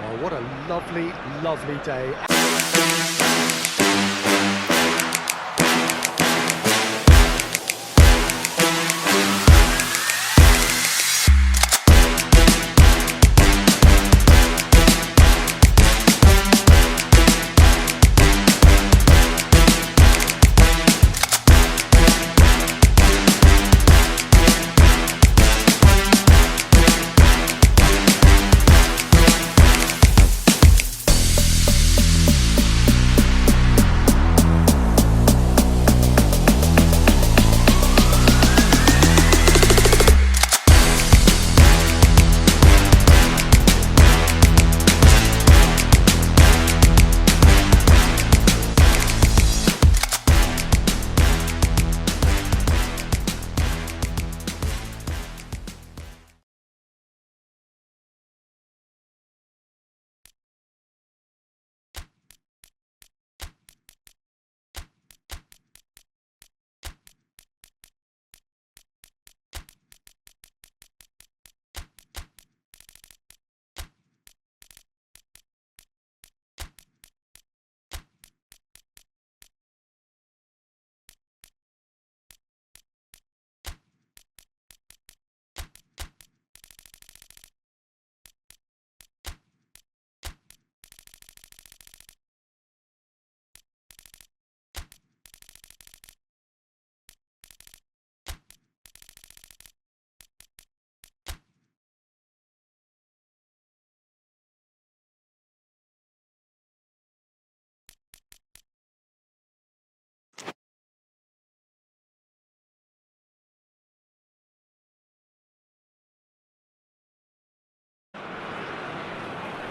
Oh, what a lovely, lovely day.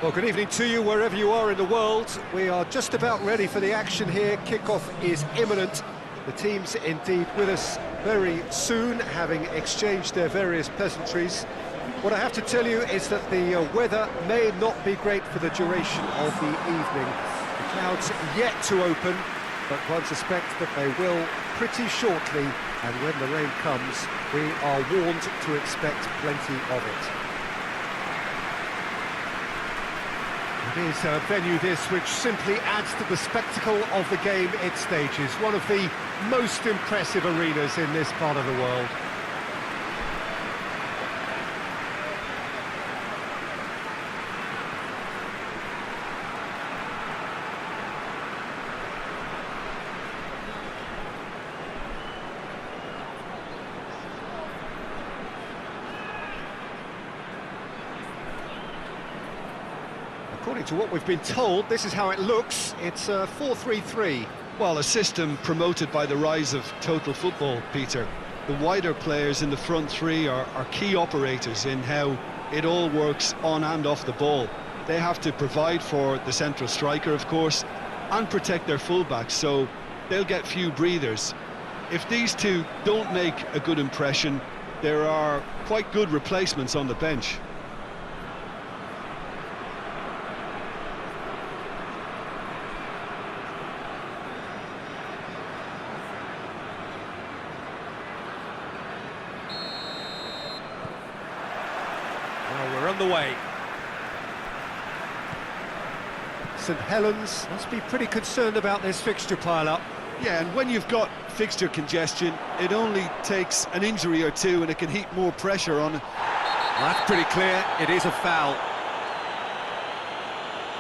Well, good evening to you wherever you are in the world. We are just about ready for the action here. Kickoff is imminent. The teams indeed with us very soon, having exchanged their various pleasantries. What I have to tell you is that the weather may not be great for the duration of the evening. The clouds yet to open, but one suspects that they will pretty shortly, and when the rain comes, we are warned to expect plenty of it. It is a venue this which simply adds to the spectacle of the game it stages. One of the most impressive arenas in this part of the world. According to what we've been told, this is how it looks. It's a 4-3-3. Well, a system promoted by the rise of total football, Peter. The wider players in the front three are key operators in how it all works on and off the ball. They have to provide for the central striker, of course, and protect their fullbacks, so they'll get few breathers. If these two don't make a good impression, there are quite good replacements on the bench. Well, we're on the way. Saint Helens must be pretty concerned about this fixture pile-up. Yeah, and when you've got fixture congestion, it only takes an injury or two and it can heap more pressure on. Well, that's pretty clear. It is a foul.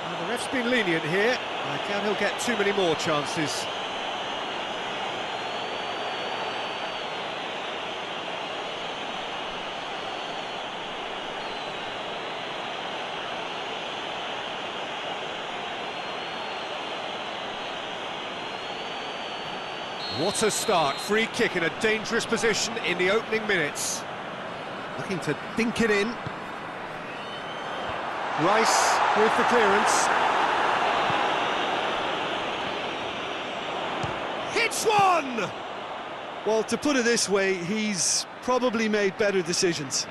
Well, the ref's been lenient here. I doubt he'll get too many more chances. What a start. Free kick in a dangerous position in the opening minutes. Looking to dink it in. Rice with the clearance. Hits one! Well, to put it this way, he's probably made better decisions.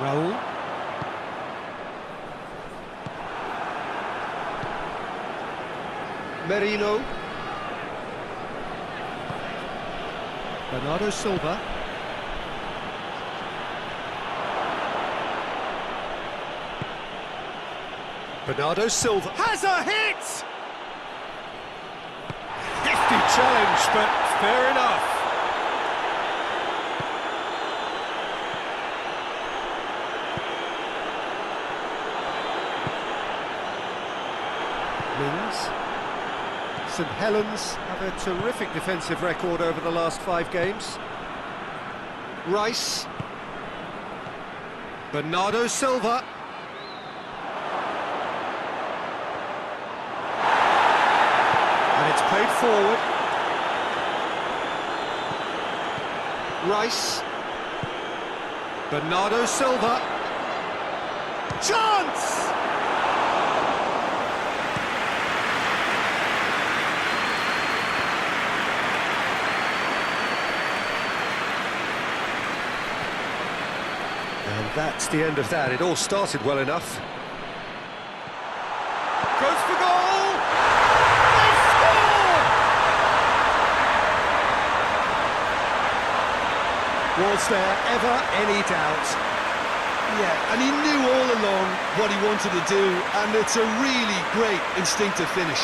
Raul. Merino. Bernardo Silva. Bernardo Silva has a hit! Hefty challenge, but fair enough. Saint Helens have a terrific defensive record over the last 5 games. Rice. Bernardo Silva. And it's played forward. Rice. Bernardo Silva. Chance! And that's the end of that. It all started well enough. Goes for goal! They score! Was there ever any doubt? Yeah, and he knew all along what he wanted to do, and it's a really great instinctive finish.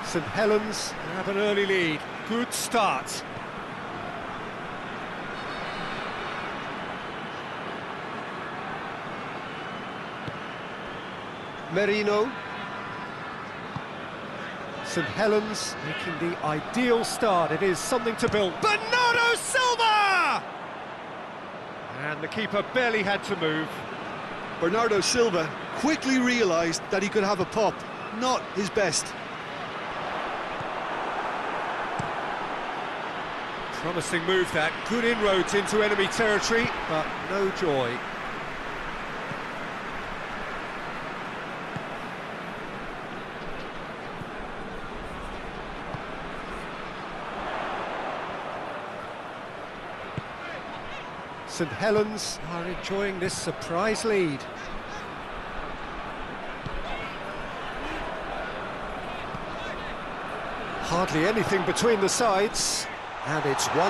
Saint Helens have an early lead. Good start. Merino. Saint Helens making the ideal start. It is something to build. Bernardo Silva! And the keeper barely had to move. Bernardo Silva quickly realised that he could have a pop. Not his best. Promising move that, good inroads into enemy territory, but no joy. Saint Helens are enjoying this surprise lead. Hardly anything between the sides. And it's 1-0.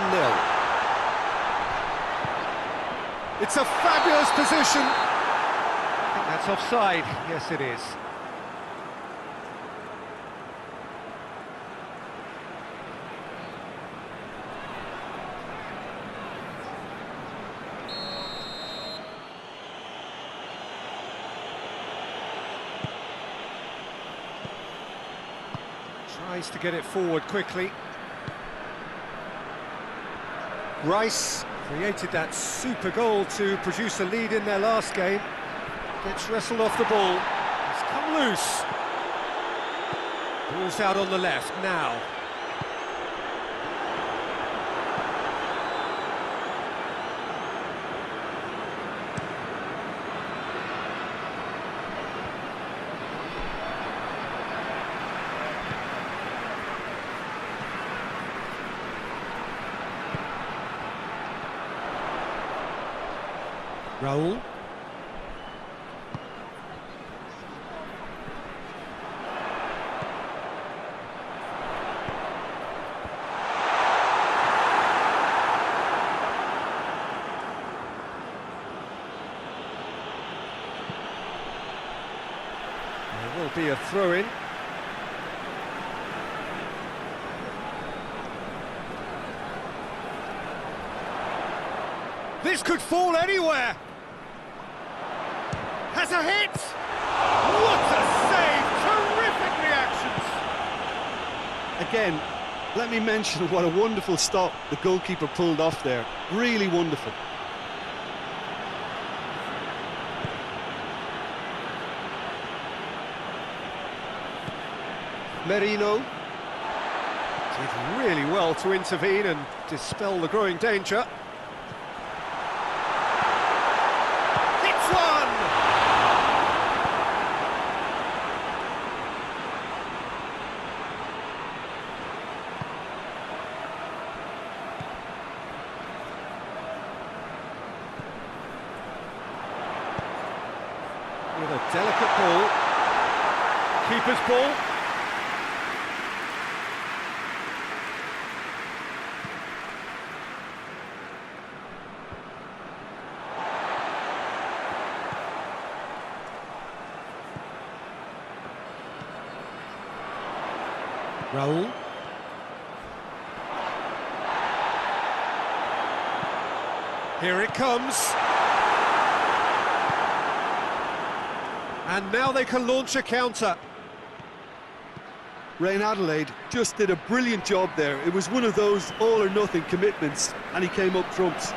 It's a fabulous position. I think that's offside. Yes, it is. Tries to get it forward quickly. Rice created that super goal to produce a lead in their last game. Gets wrestled off the ball. It's come loose. Ball's out on the left now. Raul. There will be a throw-in. This could fall anywhere. Has a hit! What a save! Terrific reactions! Again, let me mention what a wonderful stop the goalkeeper pulled off there. Really wonderful. Merino did really well to intervene and dispel the growing danger. Hit with a delicate ball. Keeper's ball. Raul. Here it comes. And now they can launch a counter. Reign Adelaide just did a brilliant job there. It was one of those all-or-nothing commitments, and he came up trumps.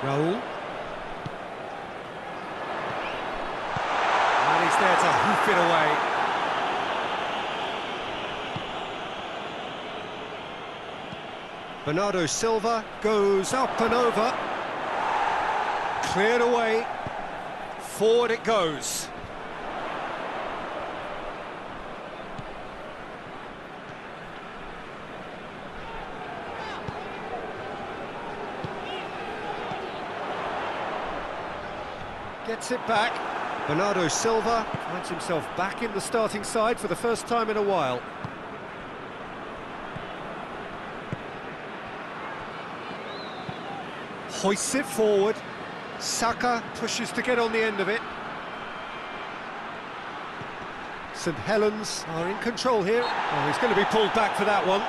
Raul. And he's there to hoof it away. Bernardo Silva goes up and over. Cleared away. Forward it goes. Gets it back. Bernardo Silva finds himself back in the starting side for the first time in a while. Hoists it forward. Saka pushes to get on the end of it. Saint Helens are in control here. Oh, he's going to be pulled back for that one.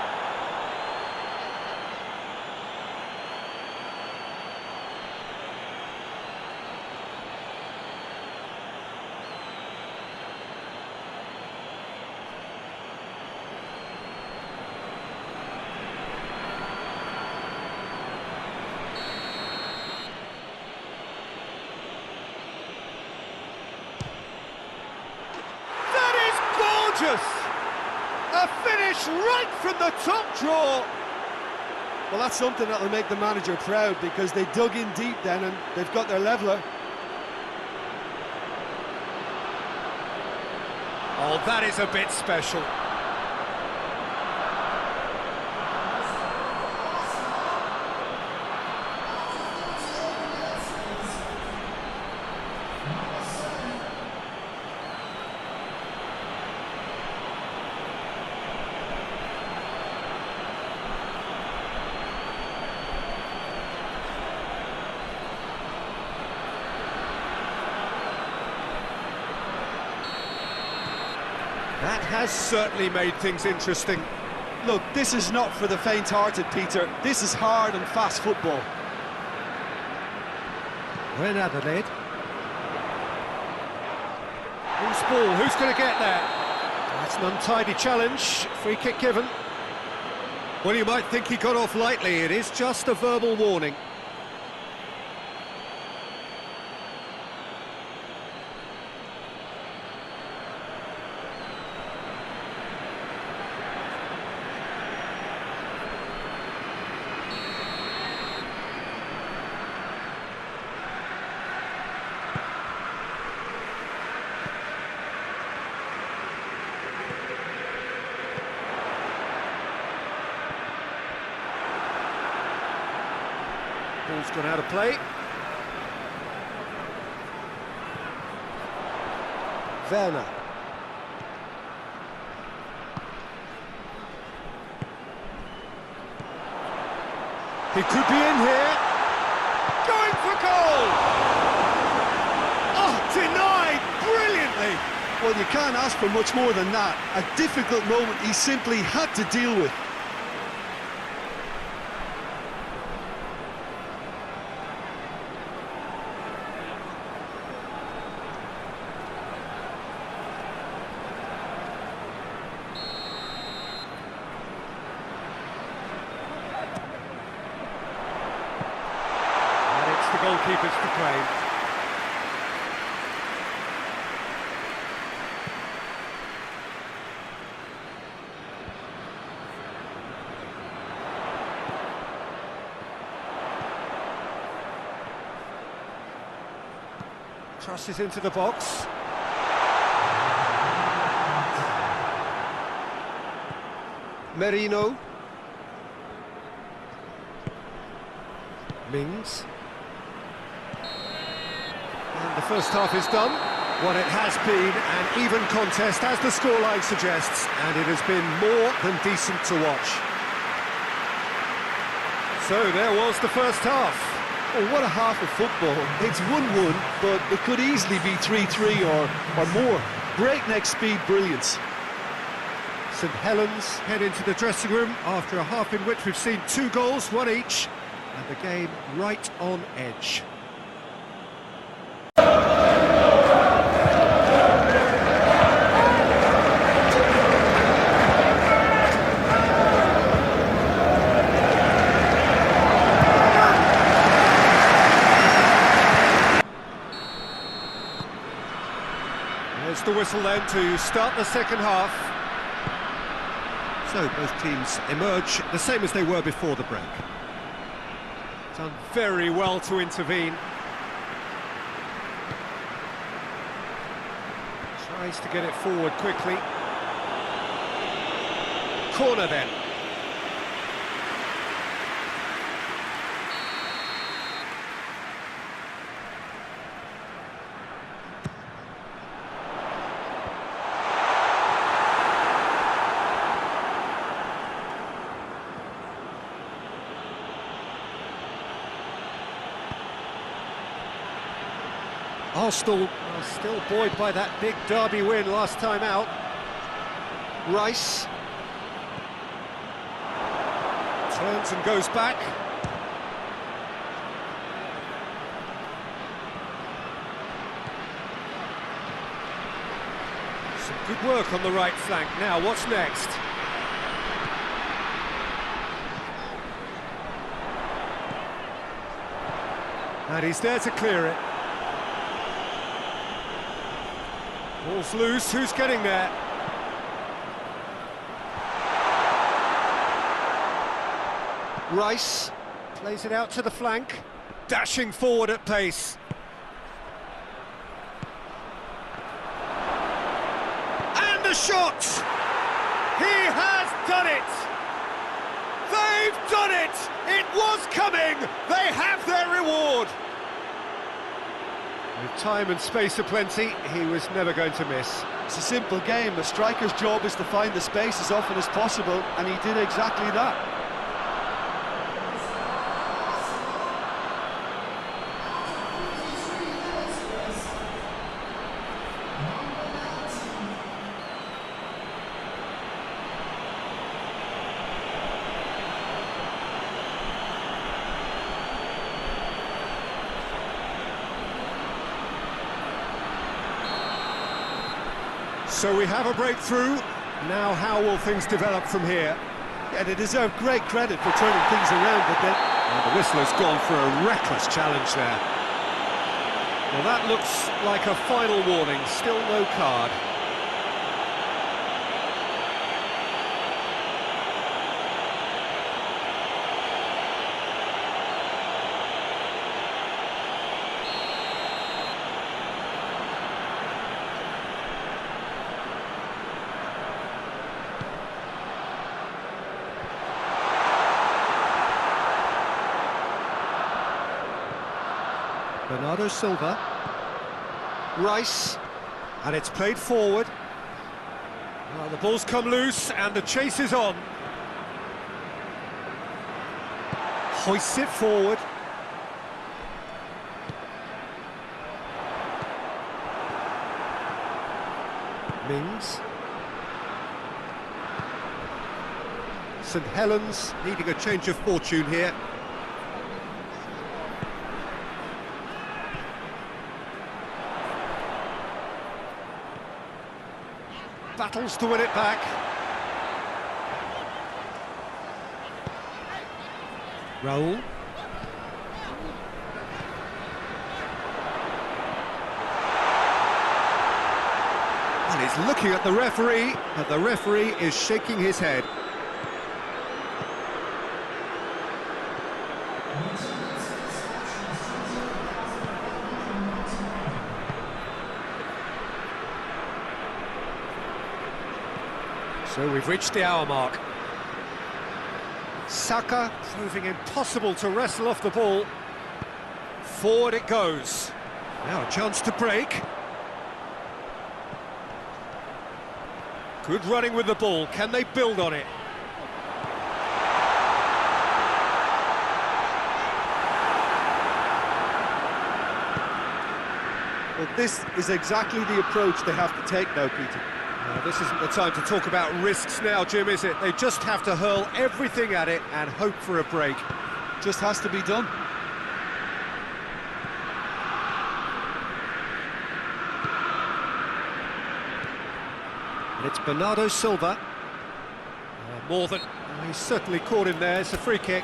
A finish right from the top draw. Well, that's something that'll make the manager proud, because they dug in deep then and they've got their leveller. Oh, that is a bit special. That has certainly made things interesting. Look, this is not for the faint-hearted, Peter. This is hard and fast football. Reign Adelaide. Who's ball? Who's going to get there? That's an untidy challenge. Free kick given. Well, you might think he got off lightly. It is just a verbal warning. Ball's gone out of play. Werner. He could be in here. Going for goal! Oh, denied brilliantly. Well, you can't ask for much more than that. A difficult moment he simply had to deal with. The goalkeepers to claim. Crosses into the box. Merino. Mings. And the first half is done. Well, it has been an even contest, as the scoreline suggests, and it has been more than decent to watch. So there was the first half. Oh, what a half of football. It's 1-1, but it could easily be 3-3 or more. Breakneck speed brilliance. Saint Helens head into the dressing room after a half in which we've seen 2 goals, 1 each, and the game right on edge. There's the whistle then to start the second half. So both teams emerge the same as they were before the break. Done very well to intervene. Tries to get it forward quickly. Corner then. Arsenal are still buoyed by that big derby win last time out. Rice turns and goes back. Some good work on the right flank. Now, what's next? And he's there to clear it. Ball's loose, who's getting there? Rice plays it out to the flank, dashing forward at pace. And the shot! He has done it! They've done it! It was coming! They have their reward! With time and space aplenty, he was never going to miss. It's a simple game. A striker's job is to find the space as often as possible, and he did exactly that. So we have a breakthrough. Now how will things develop from here? Yeah, they deserve great credit for turning things around, but then... Well, the whistler's gone for a reckless challenge there. Well, that looks like a final warning. Still no card. Bernardo Silva. Rice. And it's played forward. Well, the ball's come loose and the chase is on. Hoists it forward. Mings. Saint Helens needing a change of fortune here. Battles to win it back. Raul. And he's looking at the referee, but the referee is shaking his head. So we've reached the hour mark. Saka proving impossible to wrestle off the ball. Forward it goes. Now a chance to break. Good running with the ball. Can they build on it? Well, this is exactly the approach they have to take now, Peter. This isn't the time to talk about risks now, Jim, is it? They just have to hurl everything at it and hope for a break. Just has to be done. And it's Bernardo Silva. More than... he's certainly caught him there. It's a free kick.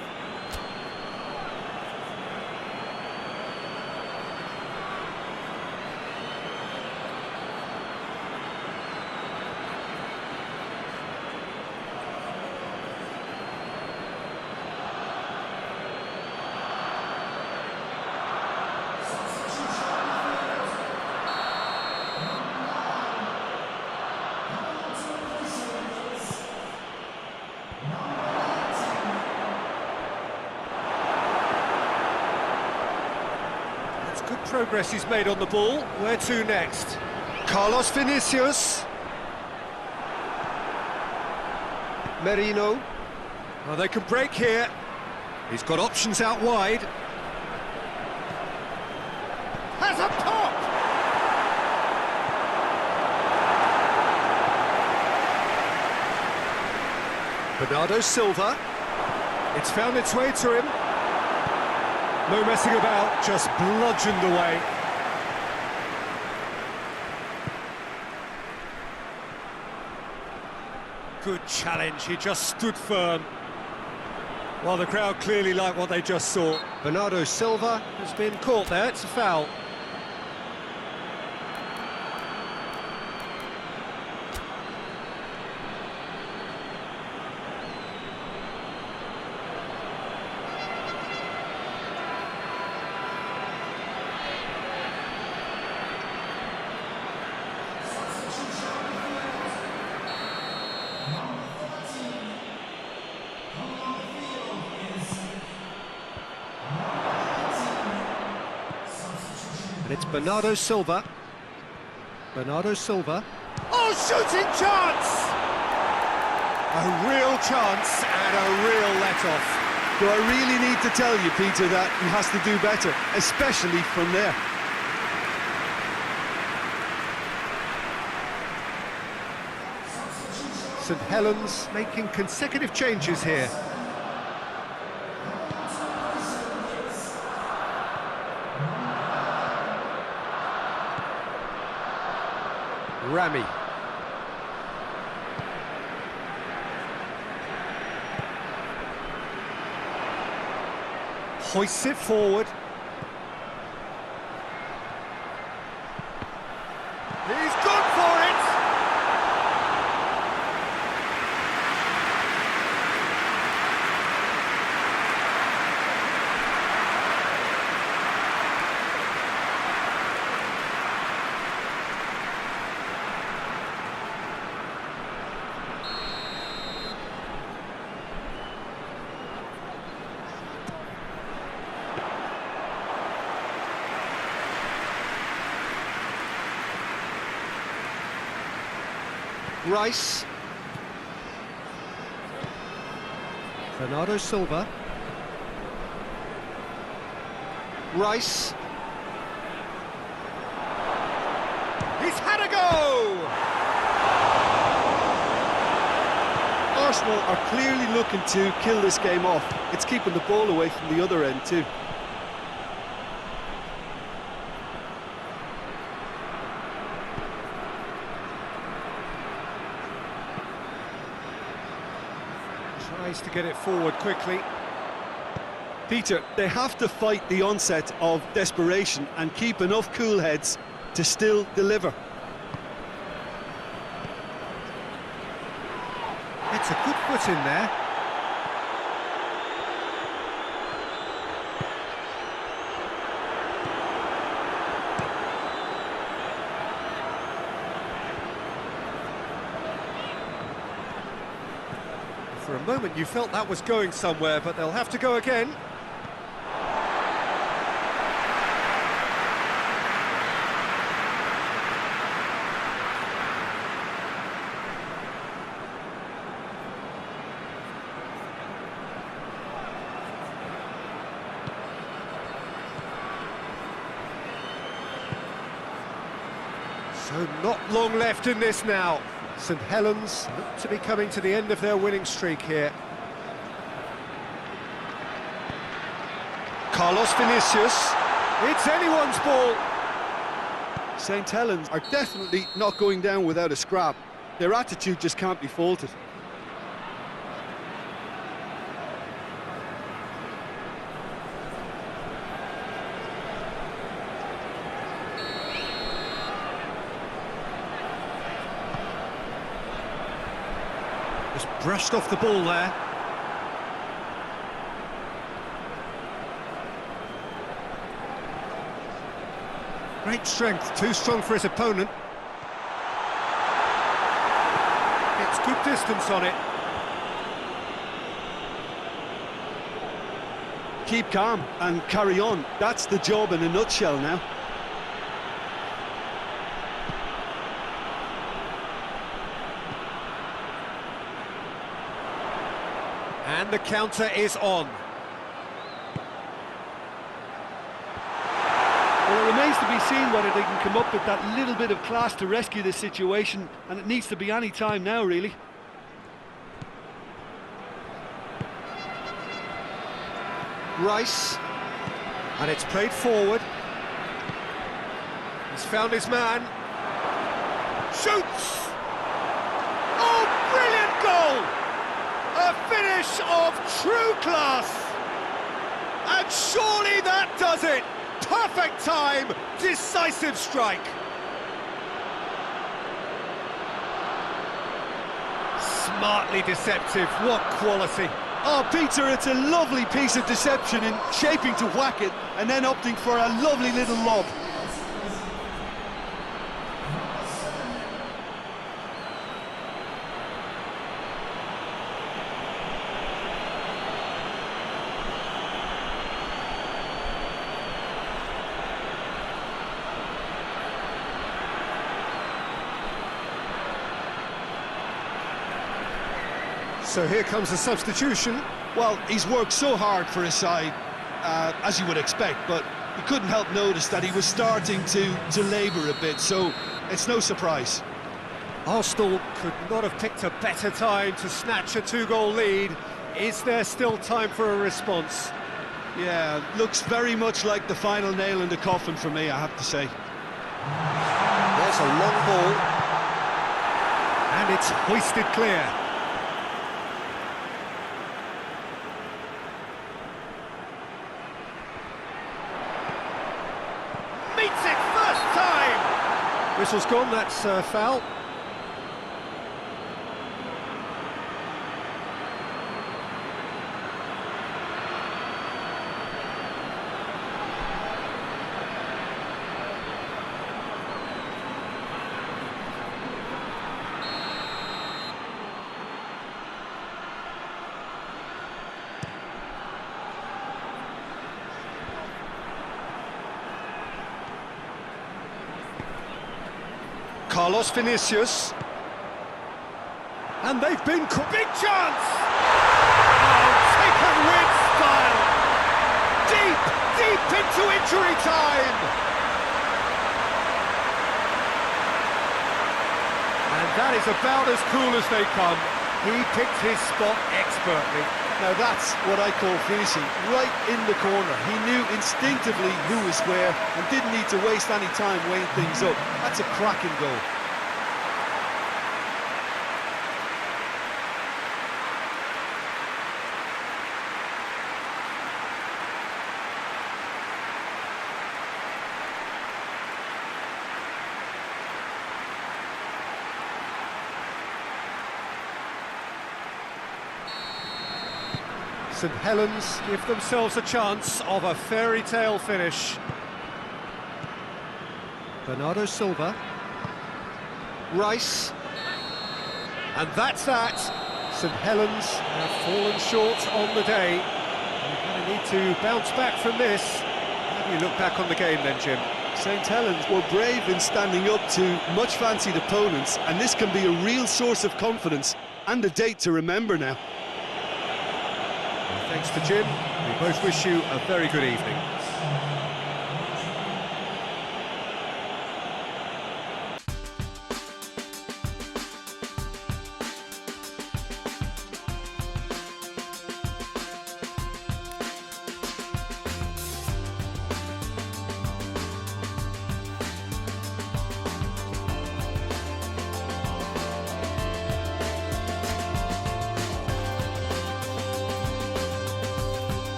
Good progress he's made on the ball. Where to next? Carlos Vinicius. Merino. Oh, they can break here. He's got options out wide. Has a pop! Bernardo Silva. It's found its way to him. No messing about, just bludgeoned away. Good challenge, he just stood firm. Well, the crowd clearly like what they just saw. Bernardo Silva has been caught there, it's a foul. And it's Bernardo Silva. Bernardo Silva. Oh, shooting chance! A real chance and a real let-off. Do I really need to tell you, Peter, that he has to do better, especially from there? Saint Helens making consecutive changes here. Rami. Hoists it forward. He's gone for it! Rice. Bernardo Silva. Rice. He's had a go! Arsenal are clearly looking to kill this game off. It's keeping the ball away from the other end too. Tries to get it forward quickly. Peter, they have to fight the onset of desperation and keep enough cool heads to still deliver. It's a good foot in there. For a moment you felt that was going somewhere, but they'll have to go again. So not long left in this now. Saint Helens look to be coming to the end of their winning streak here. Carlos Vinicius. It's anyone's ball. Saint Helens are definitely not going down without a scrap. Their attitude just can't be faulted. Just brushed off the ball there. Great strength, too strong for his opponent. It's good distance on it. Keep calm and carry on. That's the job in a nutshell now. And the counter is on. Well, it remains to be seen whether they can come up with that little bit of class to rescue this situation, and it needs to be any time now, really. Rice, and it's played forward. He's found his man. Shoots! Oh, brilliant goal! A finish of true class! And surely that does it! Perfect time, decisive strike. Smartly deceptive, what quality. Oh, Peter, it's a lovely piece of deception in shaping to whack it and then opting for a lovely little lob. So here comes the substitution. Well, he's worked so hard for his side, as you would expect, but you couldn't help notice that he was starting to labour a bit, so it's no surprise. Arsenal could not have picked a better time to snatch a two-goal lead. Is there still time for a response? Yeah, looks very much like the final nail in the coffin for me, I have to say. There's a long ball. And it's hoisted clear. Meets it first time! Whistle's gone, that's foul. Carlos Vinicius. And they've been... Big chance! Oh, taken with style! Deep, deep into injury time! And that is about as cool as they come. He picked his spot expertly. Now that's what I call finishing, right in the corner. He knew instinctively who was where and didn't need to waste any time weighing things up. That's a cracking goal. Saint Helens give themselves a chance of a fairy tale finish. Bernardo Silva. Rice. And that's that. Saint Helens have fallen short on the day. They're going to need to bounce back from this. How do you look back on the game then, Jim? St Helens were brave in standing up to much-fancied opponents, and this can be a real source of confidence and a date to remember now. Thanks to Jim. We both wish you a very good evening.